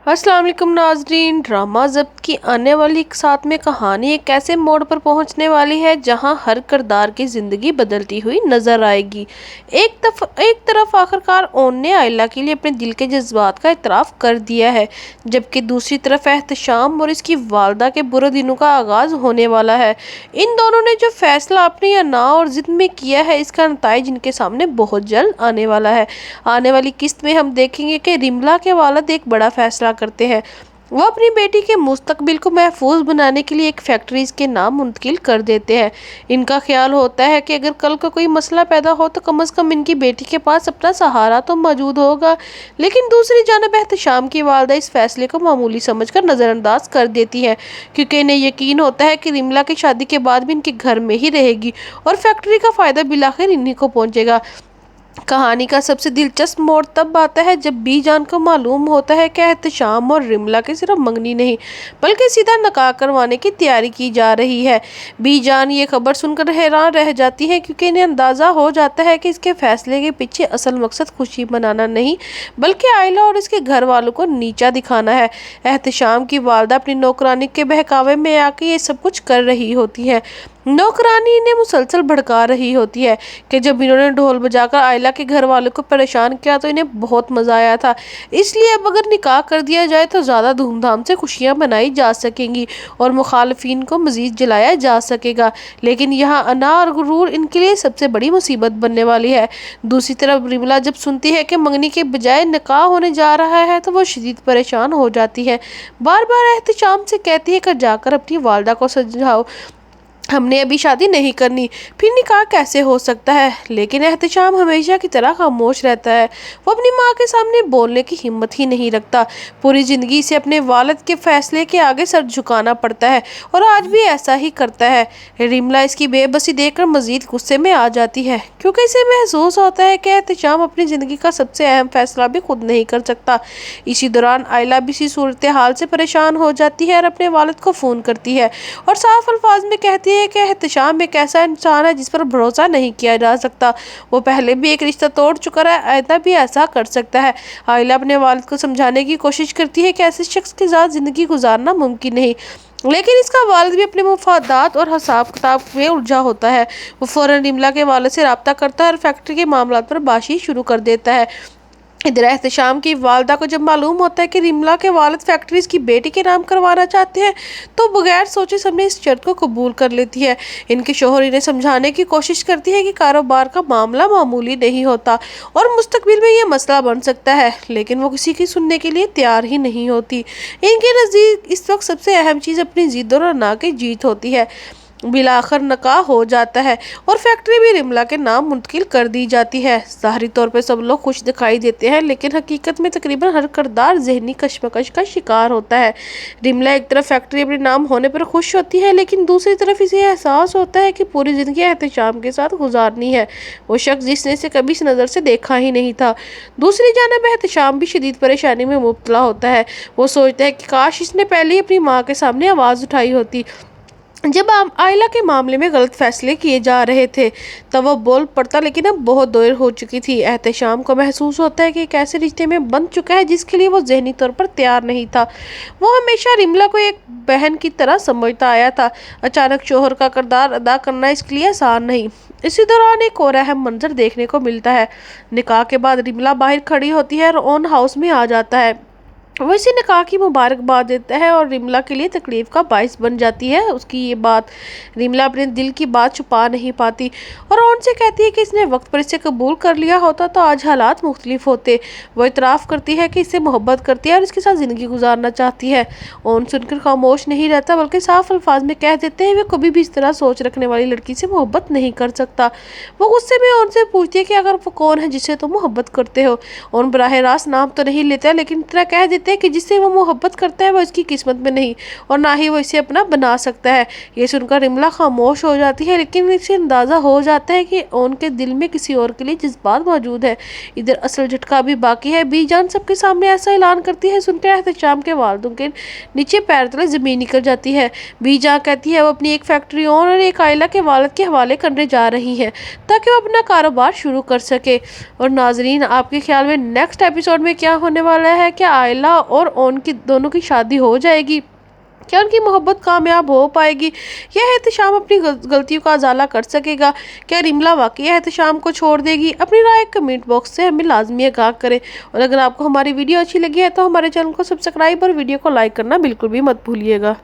अस्सलाम वालेकुम नाजरीन। ड्रामा ज़ब्त की आने वाली एक साथ में कहानी एक ऐसे मोड़ पर पहुंचने वाली है जहां हर किरदार की ज़िंदगी बदलती हुई नज़र आएगी। एक तरफ आखिरकार ओन ने आयला के लिए अपने दिल के जज्बात का इतराफ़ कर दिया है, जबकि दूसरी तरफ एहतशाम और इसकी वालदा के बुरे दिनों का आगाज़ होने वाला है। इन दोनों ने जो फैसला अपनी अना और ज़िद में किया है, इसका नताइज इनके सामने बहुत जल्द आने वाला है। आने वाली किस्त में हम देखेंगे कि रिमला के वालिद एक बड़ा फैसला करते हैं। वो अपनी बेटी के मुस्तकबिल को महफूज बनाने के लिए एक फैक्ट्री इसके नाम मुंतकिल कर देते हैं। इनका ख्याल होता है कि अगर कल को कोई मसला पैदा हो तो कम से कम इनकी बेटी के पास अपना सहारा तो मौजूद होगा। लेकिन दूसरी जानब एहतशाम की वालदा इस फैसले को मामूली समझकर नज़रअंदाज कर देती है, क्योंकि इन्हें यकीन होता है कि रिमला की शादी के बाद भी इनके घर में ही रहेगी और फैक्ट्री का फ़ायदा बिलाखिर इन्हीं को पहुँचेगा। कहानी का सबसे दिलचस्प मोड़ तब आता है जब बी जान को मालूम होता है कि एहतशाम और रिमला की सिर्फ मंगनी नहीं बल्कि सीधा निकाह करवाने की तैयारी की जा रही है। बी जान ये खबर सुनकर हैरान रह जाती है, क्योंकि इन्हें अंदाज़ा हो जाता है कि इसके फैसले के पीछे असल मकसद खुशी मनाना नहीं बल्कि आयला और इसके घर वालों को नीचा दिखाना है। एहतशाम की वालदा अपनी नौकरानी के बहकावे में आके ये सब कुछ कर रही होती है। नौकरानी इन्हें मुसलसल भड़का रही होती है कि जब इन्होंने ढोल बजाकर आयला के घर वालों को परेशान किया तो इन्हें बहुत मज़ा आया था, इसलिए अब अगर निकाह कर दिया जाए तो ज़्यादा धूमधाम से खुशियां मनाई जा सकेंगी और मुखालफिन को मज़ीद जलाया जा सकेगा। लेकिन यहाँ अना और गुरूर इनके लिए सबसे बड़ी मुसीबत बनने वाली है। दूसरी तरफ रिमला जब सुनती है कि मंगनी के बजाय निकाह होने जा रहा है तो वो शदीद परेशान हो जाती है। बार बार एहतशाम से कहती है कि जाकर अपनी वालदा को समझाओ, हमने अभी शादी नहीं करनी, फिर निकाह कैसे हो सकता है। लेकिन एहतशाम हमेशा की तरह खामोश रहता है। वो अपनी माँ के सामने बोलने की हिम्मत ही नहीं रखता। पूरी ज़िंदगी से अपने वालिद के फैसले के आगे सर झुकाना पड़ता है और आज भी ऐसा ही करता है। रिमला इसकी बेबसी देखकर मज़ीद गुस्से में आ जाती है, क्योंकि इसे महसूस होता है कि एहतशाम अपनी ज़िंदगी का सबसे अहम फैसला भी खुद नहीं कर सकता। इसी दौरान आयला भी इसी सूरत हाल से परेशान हो जाती है और अपने वालिद को फ़ोन करती है और साफ अल्फाज में कहती है कि एहतशाम एक ऐसा इंसान है जिस पर भरोसा नहीं किया जा सकता। वो पहले भी एक रिश्ता तोड़ चुका है, आइंदा भी ऐसा कर सकता है। आयला अपने वालिद को समझाने की कोशिश करती है कि ऐसे शख्स के साथ ज़िंदगी गुजारना मुमकिन नहीं, लेकिन इसका वालिद भी अपने मुफादात और हिसाब किताब में उलझा होता है। वो फ़ौरन रिमला के वालिद से रब्ता करता है और फैक्ट्री के मामला पर बातचीत शुरू कर देता है। इधर एहतशाम की वालदा को जब मालूम होता है कि रिमला के वालिद फैक्ट्री इसकी बेटी के नाम करवाना चाहते हैं तो बगैर सोचे समझे इस शर्त को कबूल कर लेती है। इनके शोहर इन्हें समझाने की कोशिश करती है कि कारोबार का मामला मामूली नहीं होता और मुस्तकबिल में ये मसला बन सकता है, लेकिन वो किसी की सुनने के लिए तैयार ही नहीं होती। इनके नज़दीक इस वक्त सबसे अहम चीज़ अपनी जिद और अना की जीत होती है। बिलाखिर निकाह हो जाता है और फैक्ट्री भी रिमला के नाम मुंतकिल कर दी जाती है। ज़ाहरी तौर पर सब लोग खुश दिखाई देते हैं, लेकिन हकीकत में तकरीबन हर किरदार जहनी कशमकश का शिकार होता है। रिमला एक तरफ फैक्ट्री अपने नाम होने पर खुश होती है, लेकिन दूसरी तरफ इसे एहसास होता है कि पूरी ज़िंदगी एहतशाम के साथ गुजारनी है, वो शख्स जिसने इसे कभी इस नज़र से देखा ही नहीं था। दूसरी जानब एहतशाम भी शदीद परेशानी में मुब्तला होता है। वो सोचता है कि काश इसने पहले ही अपनी माँ के सामने आवाज़ उठाई होती जब आयला के मामले में गलत फैसले किए जा रहे थे। तब वो बोल पड़ता, लेकिन अब बहुत देर हो चुकी थी। एहतशाम को महसूस होता है कि एक ऐसे रिश्ते में बंध चुका है जिसके लिए वो जहनी तौर पर तैयार नहीं था। वो हमेशा रिमला को एक बहन की तरह समझता आया था। अचानक शोहर का किरदार अदा करना इसके लिए आसान नहीं। इसी दौरान एक और अहम मंजर देखने को मिलता है। निकाह के बाद रिमला बाहर खड़ी होती है और ओन हाउस में आ जाता है। वो इसे निकाह की मुबारकबाद देता है और रिमला के लिए तकलीफ का बाइस बन जाती है उसकी ये बात। रिमला अपने दिल की बात छुपा नहीं पाती और उनसे कहती है कि इसने वक्त पर इसे कबूल कर लिया होता तो आज हालात मुख्तलिफ होते। वो इतराफ़ करती है कि इससे मोहब्बत करती है और इसके साथ ज़िंदगी गुजारना चाहती है। ओन सुनकर खामोश नहीं रहता, बल्कि साफ अल्फाज में कह देते हैं वे कभी भी इस तरह सोच रखने वाली लड़की से मोहब्बत नहीं कर सकता। वो गुस्से में उनसे पूछती है कि अगर वो कौन है जिससे तुम मोहब्बत करते हो। उन बराह रास्त नाम तो नहीं लेता, लेकिन इतना कह देते हैं कि जिससे वो मोहब्बत करता है वो इसकी किस्मत में नहीं और ना ही वो इसे अपना बना सकता है। ये सुनकर रिमला खामोश हो जाती है, लेकिन इसे अंदाज़ा हो जाता है कि उनके दिल में किसी और के लिए जज्बात मौजूद है। इधर असल झटका भी बाकी है। बी जान सबके सामने ऐसा ऐलान करती है सुनकर एहतशाम के वालिदों के नीचे पैर तले ज़मीन निकल जाती है। बी जान कहती है वो अपनी एक फैक्ट्री ओन और एक आयला के वालिद के हवाले करने जा रही हैं ताकि वो अपना कारोबार शुरू कर सके। और नाजरीन, आपके ख्याल में नेक्स्ट एपिसोड में क्या होने वाला है? क्या आयला اور اون کی دونوں کی شادی ہو جائے گی؟ کیا ان کی محبت کامیاب ہو پائے گی یا احتشام اپنی غلطیوں کا ازالہ کر سکے گا؟ کیا رملا واقعی احتشام کو چھوڑ دے گی؟ اپنی رائے کمنٹ باکس سے ہمیں لازمی آگاہ کریں، اور اگر آپ کو ہماری ویڈیو اچھی لگی ہے تو ہمارے چینل کو سبسکرائب اور ویڈیو کو لائک کرنا بالکل بھی مت بھولیے گا۔